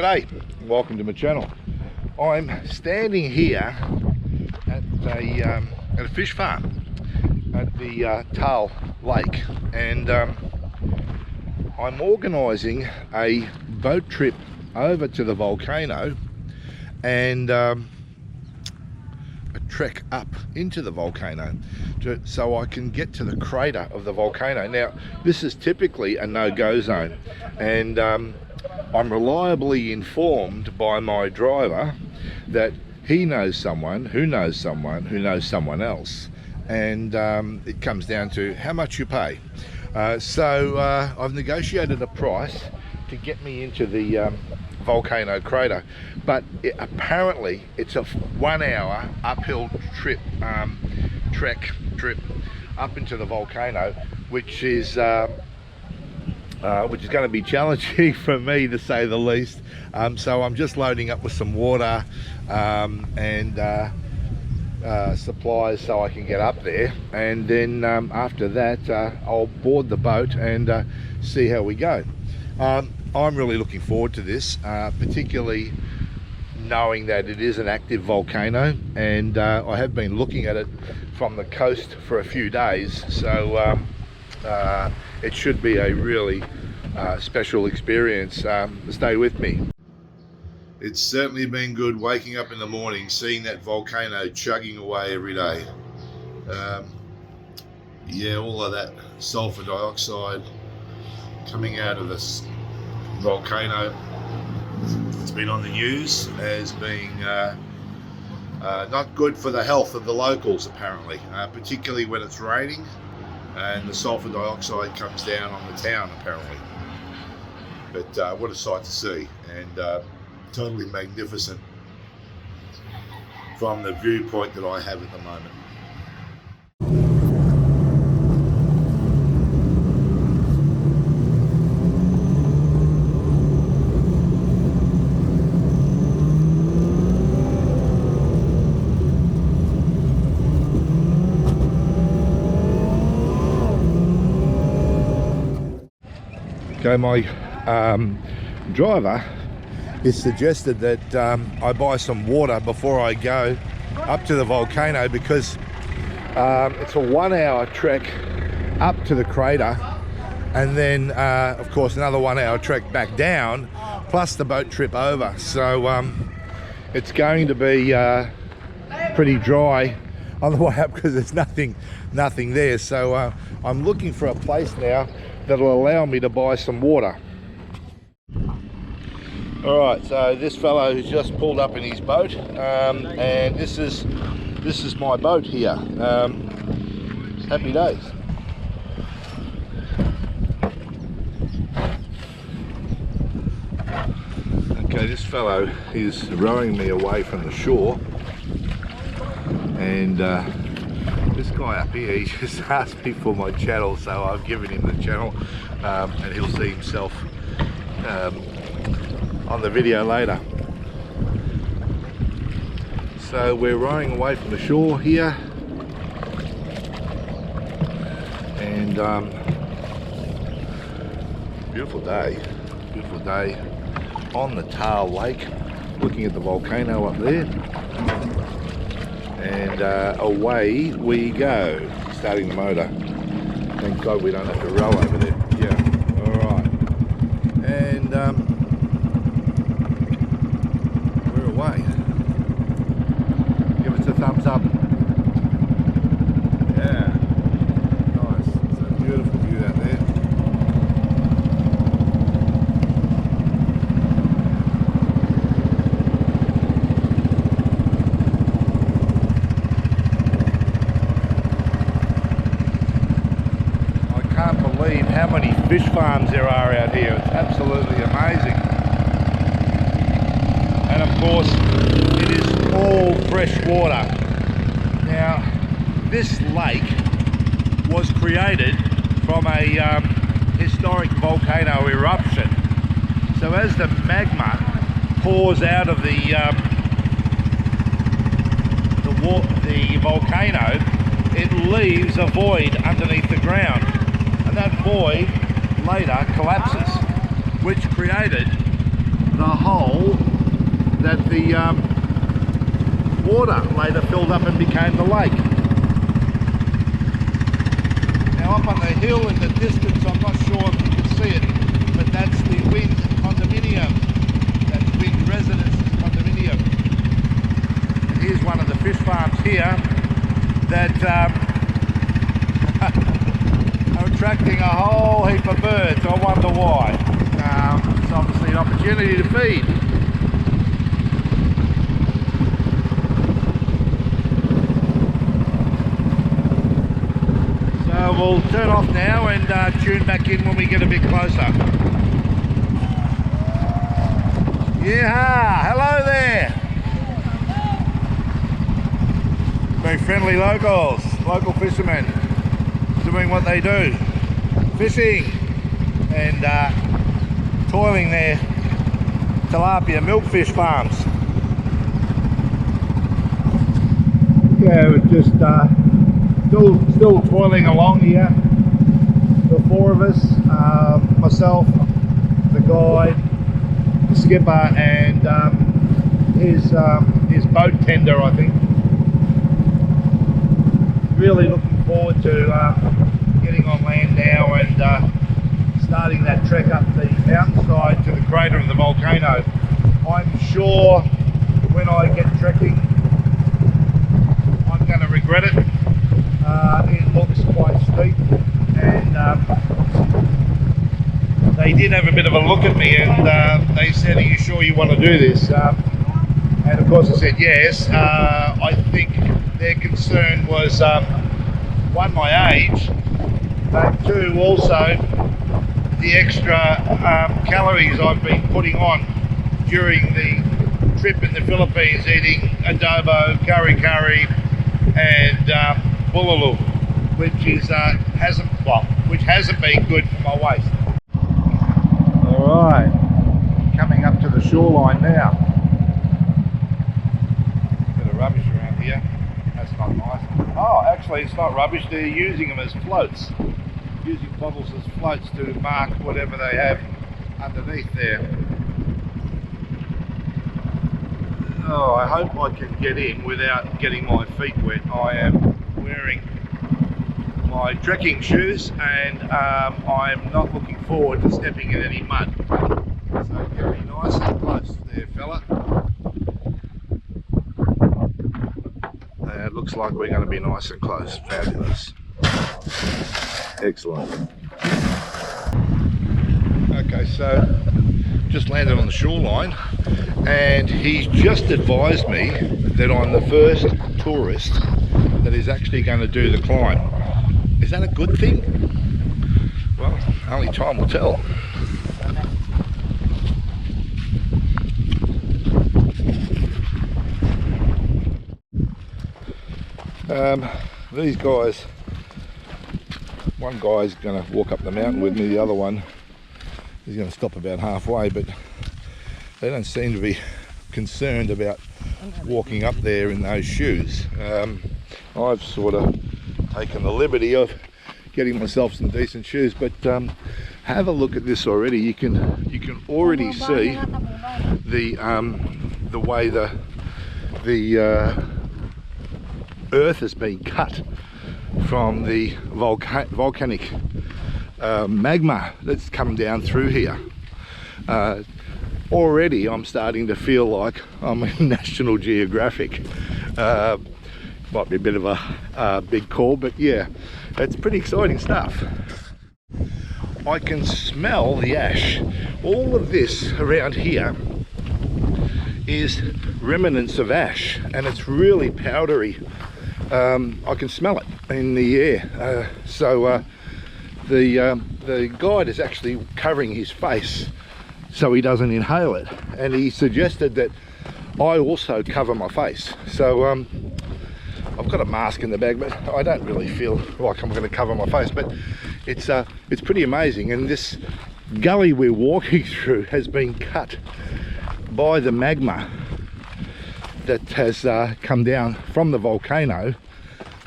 G'day, welcome to my channel. I'm standing here at a fish farm at the Taal Lake, and I'm organising a boat trip over to the volcano and a trek up into the volcano so I can get to the crater of the volcano. Now, this is typically a no-go zone, and I'm reliably informed by my driver that he knows someone who knows someone who knows someone else, and it comes down to how much you pay. So I've negotiated a price to get me into the volcano crater, but apparently it's a 1 hour uphill trip, trek up into the volcano, which is going to be challenging for me, to say the least. So I'm just loading up with some water and supplies so I can get up there, and then after that I'll board the boat and see how we go. I'm really looking forward to this, particularly knowing that it is an active volcano, and I have been looking at it from the coast for a few days, so it should be a really special experience. Stay with me. It's certainly been good waking up in the morning, seeing that volcano chugging away every day. Yeah, all of that sulphur dioxide coming out of this volcano. It's been on the news as being not good for the health of the locals, apparently, particularly when it's raining and the sulphur dioxide comes down on the town, apparently. But what a sight to see, and totally magnificent from the viewpoint that I have at the moment. Okay, my driver has suggested that I buy some water before I go up to the volcano, because it's a 1 hour trek up to the crater, and then of course another 1 hour trek back down, plus the boat trip over. So it's going to be pretty dry on the way up because there's nothing there. So I'm looking for a place now that'll allow me to buy some water. Alright, so this fellow has just pulled up in his boat, and this is my boat here. Happy days. Okay, this fellow is rowing me away from the shore, and this guy up here, he just asked me for my channel, so I've given him the channel, and he'll see himself on the video later. So we're rowing away from the shore here, and beautiful day on the Taal Lake, looking at the volcano up there, and away we go, starting the motor. Thank God we don't have to row over there. Yeah, alright, and we're away. Give us a thumbs up. Yeah, nice. It's a beautiful view out there. How many fish farms there are out here. It's absolutely amazing. And of course it is all fresh water. Now, this lake was created from a historic volcano eruption. So as the magma pours out of the volcano, it leaves a void underneath the ground. And that void later collapses, which created the hole that the water later filled up and became the lake. Now up on the hill in the distance, I'm not sure if you can see it, but that's the wind condominium, that wind residence condominium. And here's one of the fish farms here that are attracting a whole heap of birds. I wonder why. It's obviously an opportunity to feed. So we'll turn off now and tune back in when we get a bit closer. Yeah, hello there. Very friendly locals, local fishermen doing what they do, fishing and toiling their tilapia milkfish farms. Yeah, we're just still toiling along here. The four of us, myself, the guide, the skipper, and his boat tender, I think. Really looking forward to getting on land now and starting that trek up the mountainside to the crater of the volcano. I'm sure when I get trekking I'm going to regret it. It looks quite steep, and they did have a bit of a look at me and they said, "Are you sure you want to do this?" And of course I said yes. I think their concern was one, my age, but two, also the extra calories I've been putting on during the trip in the Philippines, eating adobo, curry, and bulalo, which hasn't been good for my waist. All right, coming up to the shoreline now. Bit of rubbish around here. That's not nice. Oh, actually, it's not rubbish. They're using them as floats. Using bottles as floats to mark whatever they have underneath there. Oh, I hope I can get in without getting my feet wet. I am wearing my trekking shoes and I'm not looking forward to stepping in any mud. So get me nice and close there, fella. It looks like we're going to be nice and close. Fabulous. Excellent. Okay, so just landed on the shoreline and he's just advised me that I'm the first tourist that is actually going to do the climb. Is that a good thing? Well, only time will tell. These guys, one guy's going to walk up the mountain with me, the other one is going to stop about halfway, but they don't seem to be concerned about walking up there in those shoes. I've sort of taken the liberty of getting myself some decent shoes, but have a look at this already. You can already see the way the earth has been cut from the volcanic magma that's come down through here. Already I'm starting to feel like I'm in National Geographic. Might be a bit of a big call, but yeah, it's pretty exciting stuff. I can smell the ash. All of this around here is remnants of ash and it's really powdery. I can smell it in the air. So the guide is actually covering his face so he doesn't inhale it, and he suggested that I also cover my face. So I've got a mask in the bag, but I don't really feel like I'm going to cover my face, but it's pretty amazing. And this gully we're walking through has been cut by the magma that has come down from the volcano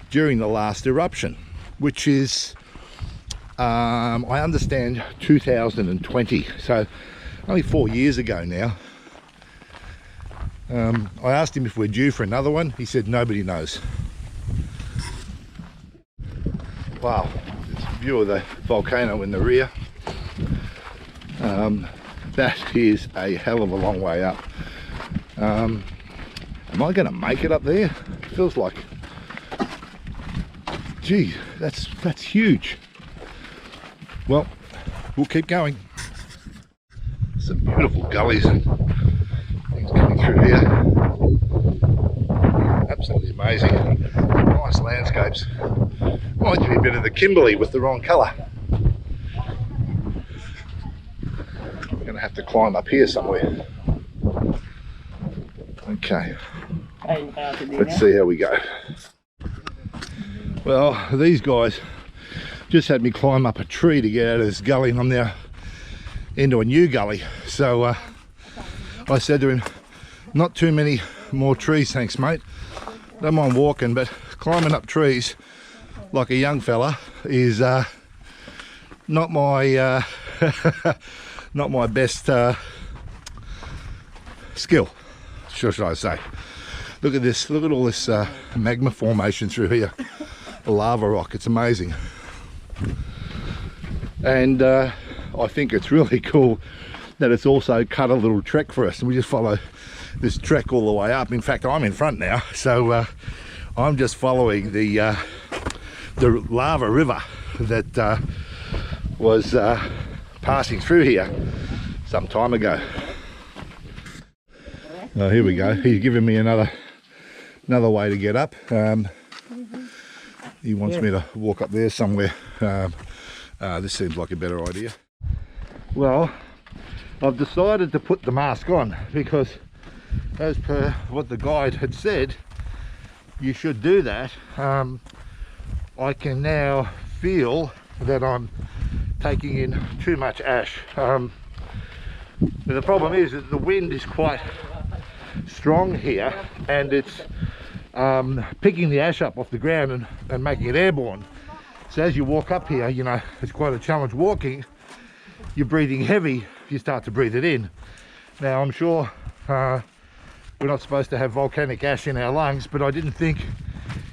during the last eruption, which is I understand 2020, so only 4 years ago now. I asked him if we're due for another one. He said nobody knows. Wow, it's a view of the volcano in the rear. That is a hell of a long way up. Am I going to make it up there? It feels like, gee, that's huge. Well, we'll keep going. Some beautiful gullies and things coming through here. Absolutely amazing. Nice landscapes. Reminds me a bit of the Kimberley with the wrong colour. I'm going to have to climb up here somewhere. Okay, let's see how we go. Well, these guys just had me climb up a tree to get out of this gully, and I'm now into a new gully. So I said to him, not too many more trees, thanks mate. Don't mind walking, but climbing up trees like a young fella is not my not my best skill, should I say. Look at this, look at all this magma formation through here, the lava rock, it's amazing. And I think it's really cool that it's also cut a little trek for us, and we just follow this trek all the way up. In fact, I'm in front now, so I'm just following the lava river that was passing through here some time ago. Oh, here we go. He's giving me another way to get up. He wants me to walk up there somewhere. This seems like a better idea. Well, I've decided to put the mask on because, as per what the guide had said, you should do that. I can now feel that I'm taking in too much ash. The problem is that the wind is quite strong here, and it's picking the ash up off the ground and making it airborne. So as you walk up here, you know, it's quite a challenge walking. You're breathing heavy, you start to breathe it in. Now I'm sure we're not supposed to have volcanic ash in our lungs, but I didn't think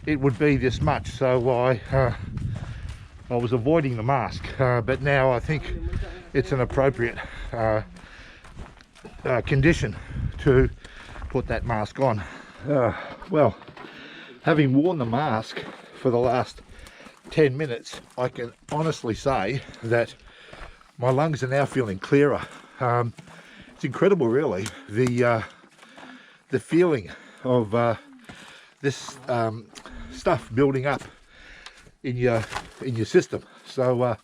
it would be this much, so I was avoiding the mask, but now I think it's an appropriate condition to put that mask on. Well, having worn the mask for the last 10 minutes, I can honestly say that my lungs are now feeling clearer. It's incredible, really, the feeling of this stuff building up in your system. So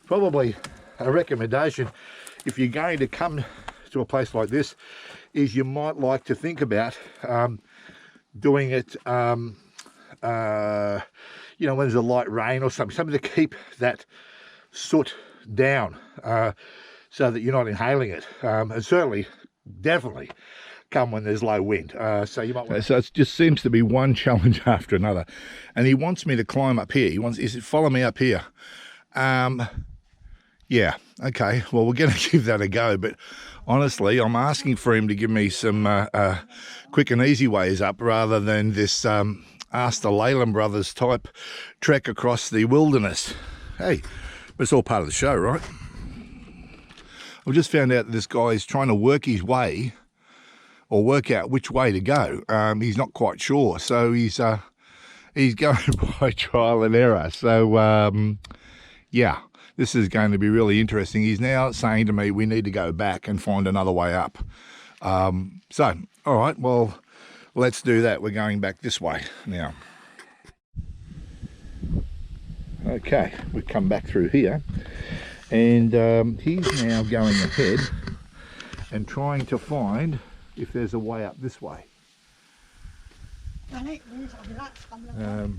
probably a recommendation, if you're going to come to a place like this, is you might like to think about doing it you know, when there's a light rain or something to keep that soot down, so that you're not inhaling it, and certainly definitely come when there's low wind. So you might want so it just seems to be one challenge after another, and he wants me to climb up here. He said follow me up here. Yeah, okay, well, we're going to give that a go, but honestly, I'm asking for him to give me some quick and easy ways up rather than this ask the Leyland brothers type trek across the wilderness. Hey, but it's all part of the show, right? I've just found out that this guy is trying to work his way, or work out which way to go. He's not quite sure, so he's going by trial and error. So yeah, this is going to be really interesting. He's now saying to me we need to go back and find another way up. So all right, well, let's do that. We're going back this way now. Okay, we've come back through here, and he's now going ahead and trying to find if there's a way up this way.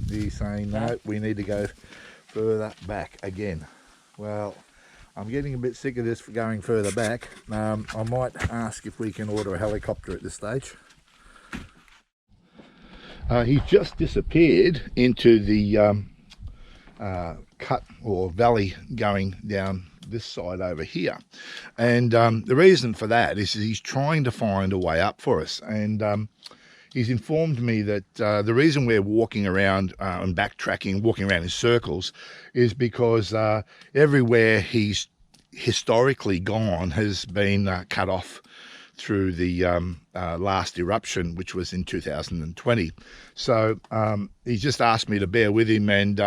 He's saying no, we need to go further back again. Well, I'm getting a bit sick of this for going further back. I might ask if we can order a helicopter at this stage. He's just disappeared into the cut or valley going down this side over here. And the reason for that is he's trying to find a way up for us. And he's informed me that the reason we're walking around and backtracking, walking around in circles, is because everywhere he's historically gone has been cut off through the last eruption, which was in 2020. So he's just asked me to bear with him, and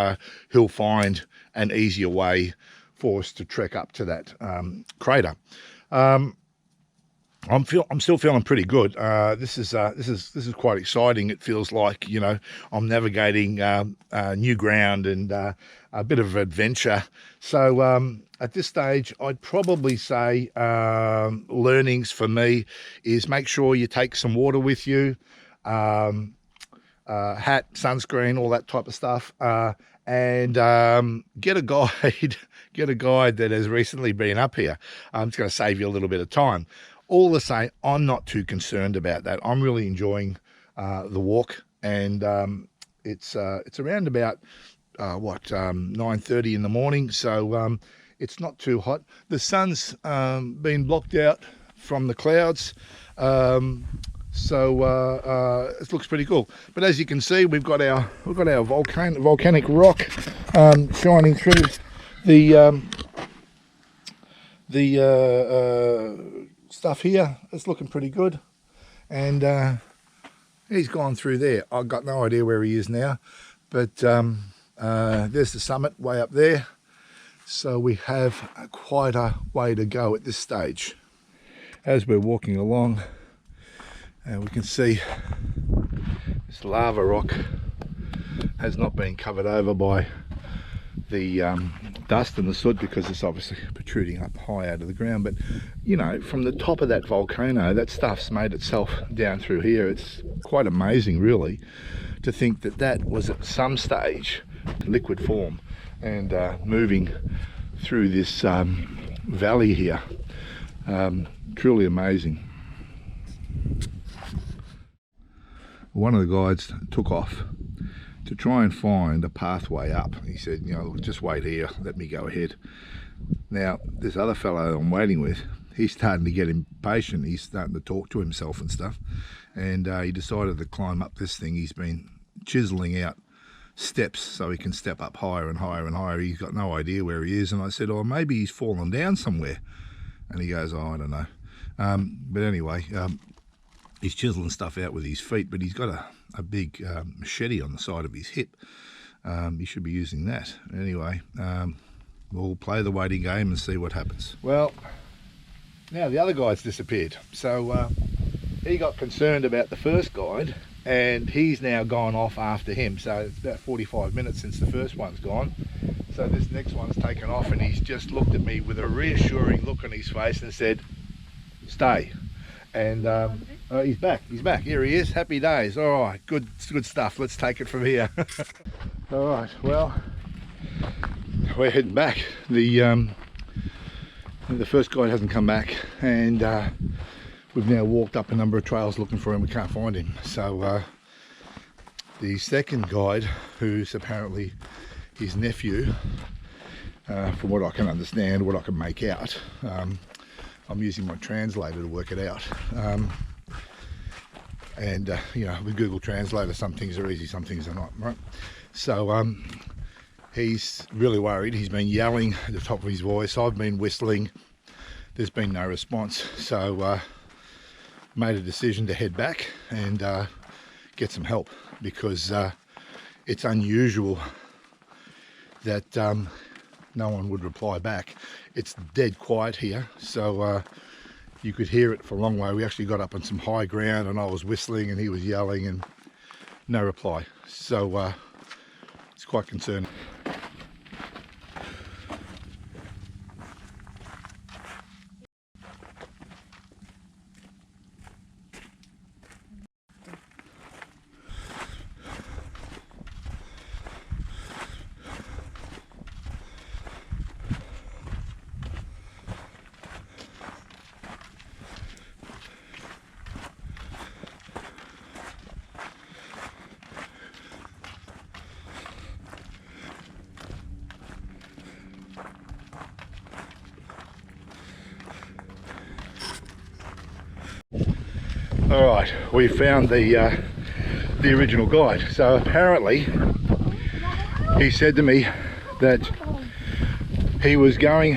he'll find an easier way for us to trek up to that crater. I'm still feeling pretty good. This is quite exciting. It feels like, you know, I'm navigating new ground and a bit of adventure. So at this stage, I'd probably say learnings for me is make sure you take some water with you, hat, sunscreen, all that type of stuff, and get a guide. Get a guide that has recently been up here. It's going to save you a little bit of time. All the same, I'm not too concerned about that. I'm really enjoying the walk, and it's around about 9:30 in the morning, so it's not too hot. The sun's been blocked out from the clouds, so it looks pretty cool. But as you can see, we've got our volcanic rock shining through the stuff here. It's looking pretty good, and he's gone through there. I've got no idea where he is now, but there's the summit way up there. So we have quite a way to go at this stage. As we're walking along, we can see this lava rock has not been covered over by the dust and the soot, because it's obviously protruding up high out of the ground. But you know, from the top of that volcano, that stuff's made itself down through here. It's quite amazing, really, to think that that was at some stage liquid form and moving through this valley here. Truly amazing. One of the guides took off to try and find a pathway up. He said, you know, just wait here, let me go ahead. Now, this other fellow I'm waiting with, he's starting to get impatient. He's starting to talk to himself and stuff. And he decided to climb up this thing. He's been chiseling out steps so he can step up higher and higher and higher. He's got no idea where he is. And I said, oh, maybe he's fallen down somewhere. And he goes, oh, I don't know. But anyway, he's chiseling stuff out with his feet, but he's got a big machete on the side of his hip. He should be using that. Anyway, we'll play the waiting game and see what happens. Well, now the other guy's disappeared. So he got concerned about the first guide, and he's now gone off after him. So it's about 45 minutes since the first one's gone. So this next one's taken off, and he's just looked at me with a reassuring look on his face and said, stay. And he's back. Here he is. Happy days. All right, good stuff. Let's take it from here. All right, well, we're heading back. The first guide hasn't come back, and we've now walked up a number of trails looking for him. We can't find him. So the second guide, who's apparently his nephew, from what I can understand, what I can make out, I'm using my translator to work it out. You know, with Google Translator, some things are easy, some things are not, right? So he's really worried. He's been yelling at the top of his voice. I've been whistling. There's been no response. So made a decision to head back and get some help, because it's unusual that no one would reply back. It's dead quiet here, so you could hear it for a long way. We actually got up on some high ground, and I was whistling and he was yelling, and no reply. So it's quite concerning. All right, we found the original guide. So apparently he said to me that he was going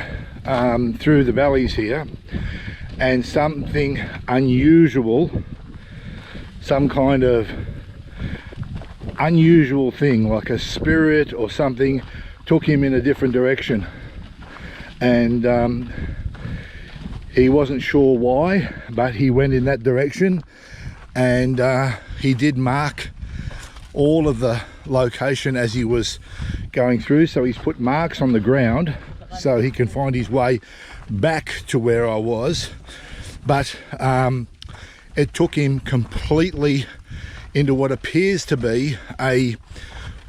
through the valleys here, and something unusual, some kind of unusual thing like a spirit or something, took him in a different direction, and he wasn't sure why, but he went in that direction, and he did mark all of the location as he was going through. So he's put marks on the ground so he can find his way back to where I was, but it took him completely into what appears to be a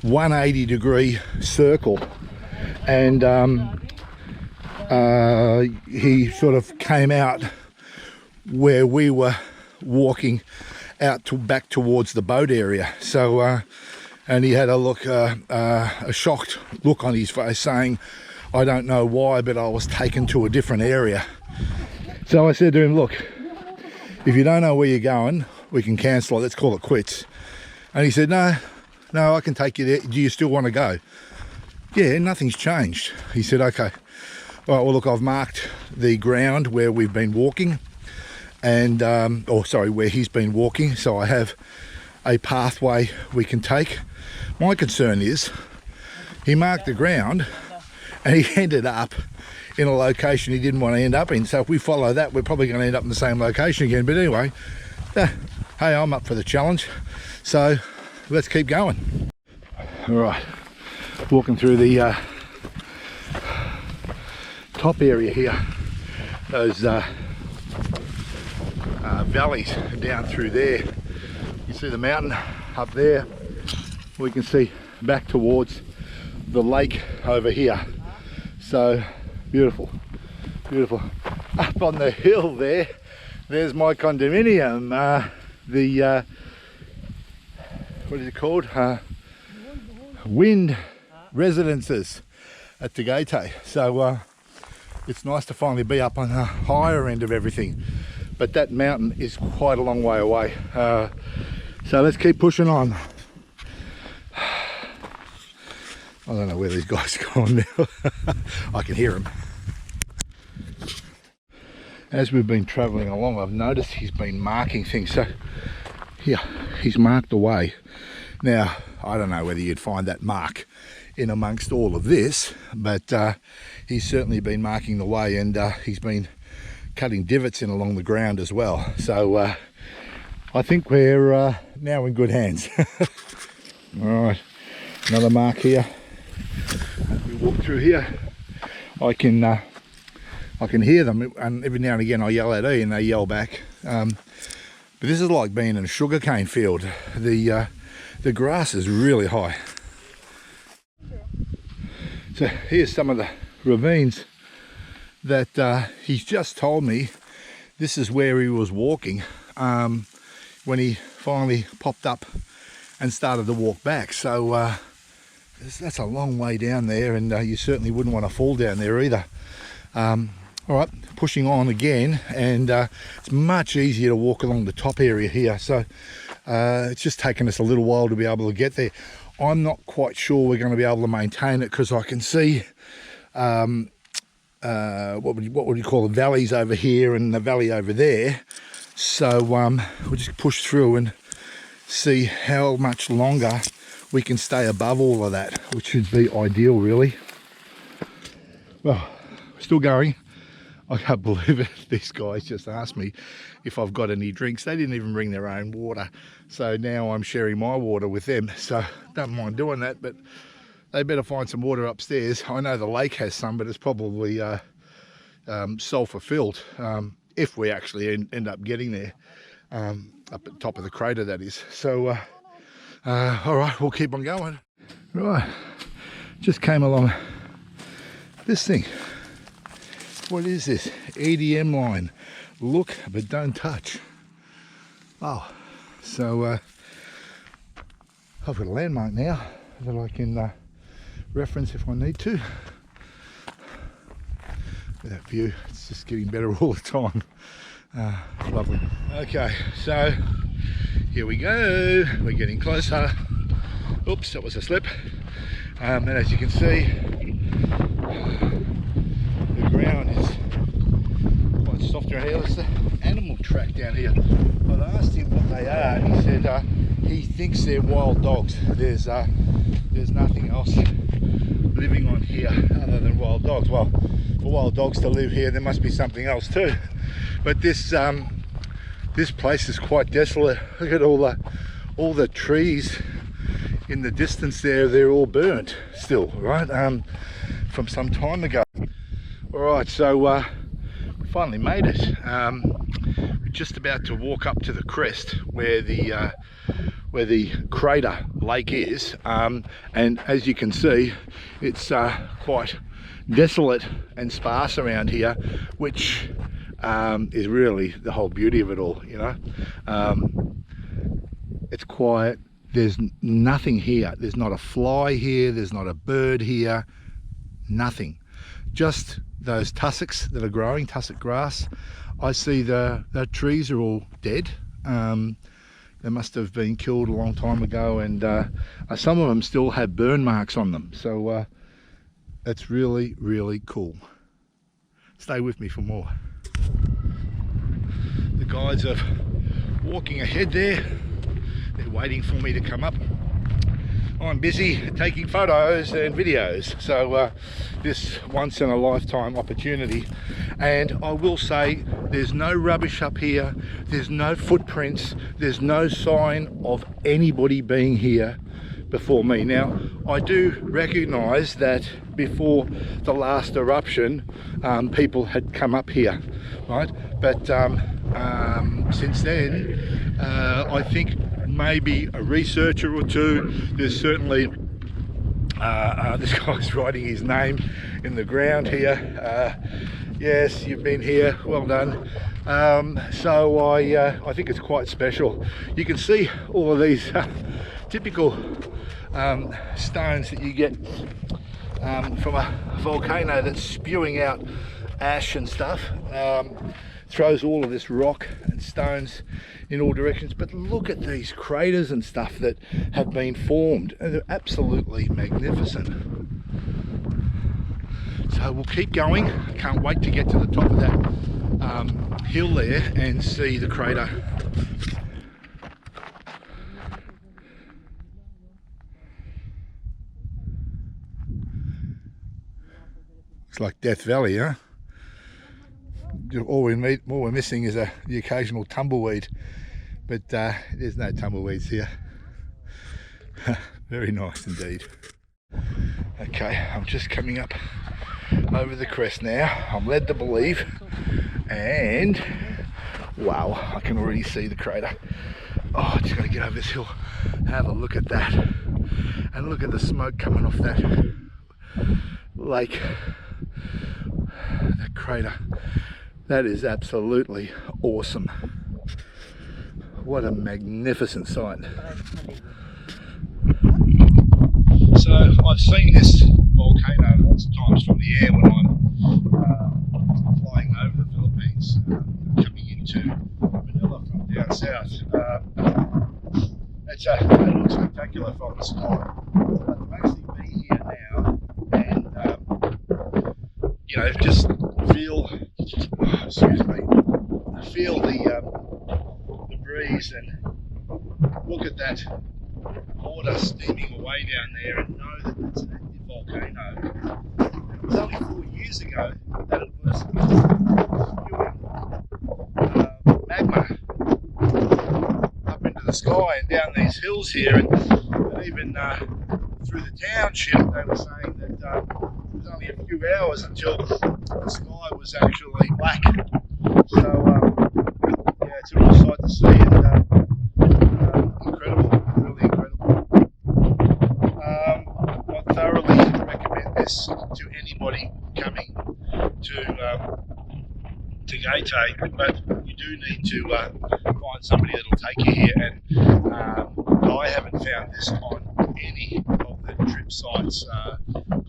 180-degree circle, and he sort of came out where we were walking out to back towards the boat area. So and he had a shocked look on his face, saying, I don't know why, but I was taken to a different area. So I said to him, look, if you don't know where you're going, we can cancel it, let's call it quits. And he said, no, I can take you there. Do you still want to go? Yeah, nothing's changed. He said, okay. All right, well, look, I've marked the ground where we've been walking, and where he's been walking, so I have a pathway we can take. My concern is he marked the ground and he ended up in a location he didn't want to end up in. So if we follow that, we're probably going to end up in the same location again. But anyway, hey, I'm up for the challenge, so let's keep going. All right, walking through the top area here, those valleys down through there. You see the mountain up there. We can see back towards the lake over here. So beautiful, beautiful. Up on the hill there, there's my condominium. What is it called? Wind Residences at tagaytay. So it's nice to finally be up on the higher end of everything, but that mountain is quite a long way away. So let's keep pushing on. I don't know where these guys are going now. I can hear them. As we've been travelling along, I've noticed he's been marking things. So here, he's marked the way. Now, I don't know whether you'd find that mark in amongst all of this, but he's certainly been marking the way, and he's been cutting divots in along the ground as well. So I think we're now in good hands. All right, another mark here. As we walk through here, I can hear them, and every now and again I yell at E and they yell back. But this is like being in a sugarcane field. The grass is really high. So here's some of the ravines that he's just told me this is where he was walking when he finally popped up and started to walk back. So that's a long way down there, and you certainly wouldn't want to fall down there either. All right, pushing on again, and it's much easier to walk along the top area here. So it's just taken us a little while to be able to get there. I'm not quite sure we're going to be able to maintain it, because I can see what would you call the valleys over here and the valley over there. So we'll just push through and see how much longer we can stay above all of that, which should be ideal, really. Well, still going. I can't believe it. These guys just asked me if I've got any drinks. They didn't even bring their own water. So now I'm sharing my water with them. So don't mind doing that, but they better find some water upstairs. I know the lake has some, but it's probably sulphur filled, if we actually end up getting there, up at the top of the crater, that is. So all right, we'll keep on going. Right, just came along this thing. What is this? EDM line. Look but don't touch. Oh, so I've got a landmark now that I can reference if I need to. That view, it's just getting better all the time. Lovely. Okay, so here we go. We're getting closer. Oops, that was a slip. And as you can see, the ground is quite soft around here. There's the animal track down here. I've asked him what they are, and he said he thinks they're wild dogs. There's nothing else living on here other than wild dogs. Well, for wild dogs to live here, there must be something else too. But this place is quite desolate. Look at all the trees in the distance there. They're all burnt still, right? From some time ago. All right, so we finally made it. We're just about to walk up to the crest where the crater lake is, and as you can see, it's quite desolate and sparse around here, which is really the whole beauty of it all, you know. It's quiet. There's nothing here. There's not a fly here. There's not a bird here. Nothing. Just those tussocks that are growing, tussock grass. I see the trees are all dead. They must have been killed a long time ago, and some of them still have burn marks on them. So it's really, really cool. Stay with me for more. The guides are walking ahead there. They're waiting for me to come up. I'm busy taking photos and videos, so this once in a lifetime opportunity. And I will say, there's no rubbish up here, there's no footprints, there's no sign of anybody being here before me. Now, I do recognise that before the last eruption, people had come up here, right? But since then, I think maybe a researcher or two. There's certainly this guy's writing his name in the ground here. Yes, you've been here, well done. So I think it's quite special. You can see all of these typical stones that you get from a volcano that's spewing out ash and stuff. Throws all of this rock and stones in all directions, but look at these craters and stuff that have been formed, and they're absolutely magnificent. So we'll keep going. I can't wait to get to the top of that hill there and see the crater. It's like Death Valley, huh? All we're missing is the occasional tumbleweed, but there's no tumbleweeds here. Very nice indeed. Okay, I'm just coming up over the crest now. I'm led to believe, and wow, I can already see the crater. Oh, I just got to get over this hill. Have a look at that, and look at the smoke coming off that lake, that crater. That is absolutely awesome. What a magnificent sight. So I've seen this volcano lots of times from the air when I'm flying over the Philippines, coming into Manila from down south. It looks spectacular from the sky. But to actually be here now and you know, just feel, feel the breeze and look at that water steaming away down there, and know that it's an active volcano. It was only 4 years ago that it was spewing magma up into the sky and down these hills here, and even through the township they were saying that it was only a few hours until the sky was actually black. So yeah, it's a real sight to see, and incredible, really incredible. I thoroughly recommend this to anybody coming to tagaytay, but you do need to find somebody that'll take you here, and I haven't found this on any of the trip sites,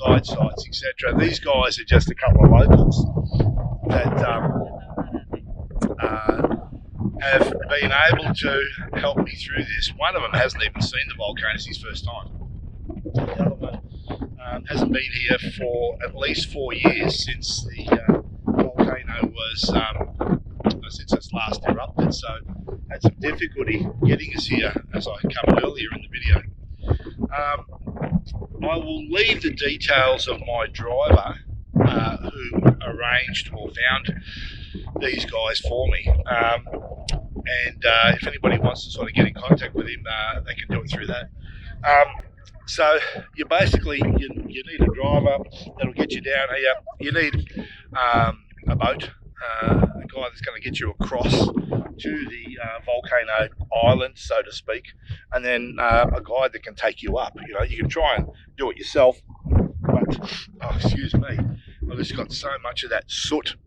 guide sites, etc. These guys are just a couple of locals that have been able to help me through this. One of them hasn't even seen the volcano, it's his first time. The other one hasn't been here for at least 4 years since the volcano was, since it's last erupted, so had some difficulty getting us here, as I covered earlier in the video. I will leave the details of my driver who arranged or found these guys for me, and if anybody wants to sort of get in contact with him, they can do it through that. So you basically you need a driver that'll get you down here. You need a boat, a guy that's going to get you across to the volcano island, so to speak, and then a guide that can take you up. You know, you can try and do it yourself, but excuse me, I've just got so much of that soot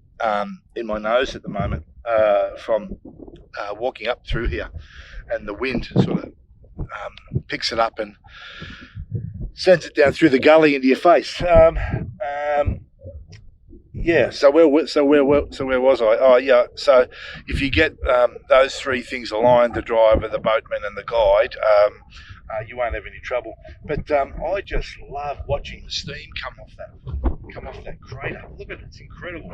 in my nose at the moment from walking up through here, and the wind sort of picks it up and sends it down through the gully into your face. Yeah. So where was I? Oh, yeah. So if you get those three things aligned, the driver, the boatman, and the guide, you won't have any trouble. But I just love watching the steam come off that crater. Look at it, it's incredible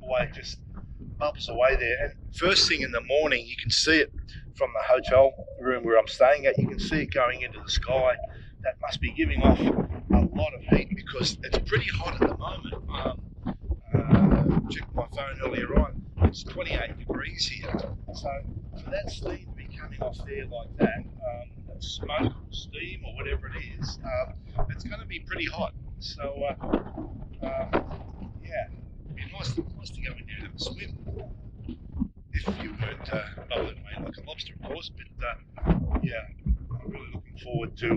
the way it just bubbles away there. And first thing in the morning, you can see it from the hotel room where I'm staying at. You can see it going into the sky. That must be giving off a lot of heat because it's pretty hot at the moment. Checked my phone earlier on. It's 28 degrees here. So for that steam to be coming off there like that, smoke or steam or whatever it is, it's going to be pretty hot. So yeah, it'd be nice to go in there and have a swim. If you weren't bubbling away like a lobster, of course. But yeah, I'm really looking forward to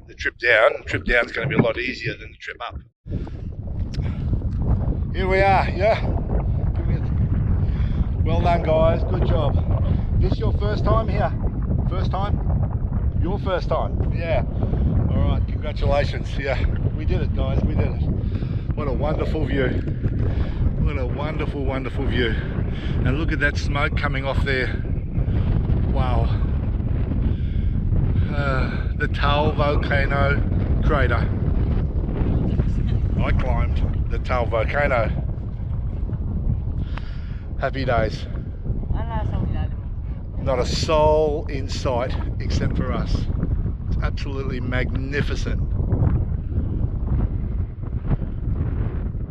the trip down. The trip down is going to be a lot easier than the trip up. Here we are, yeah. Well done, guys. Good job. This your first time here? First time? Your first time? Yeah. All right. Congratulations. Yeah, we did it, guys. We did it. What a wonderful view. What a wonderful, wonderful view. And look at that smoke coming off there. Wow. The Taal volcano crater. I climbed the Taal volcano. Happy days. Not a soul in sight except for us. It's absolutely magnificent.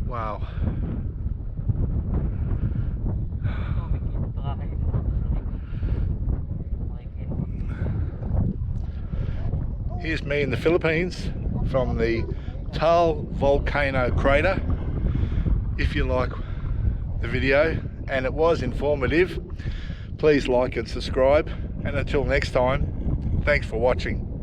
Wow. Here's me in the Philippines from the Taal volcano crater. If you like the video and it was informative, please like and subscribe, and until next time, thanks for watching.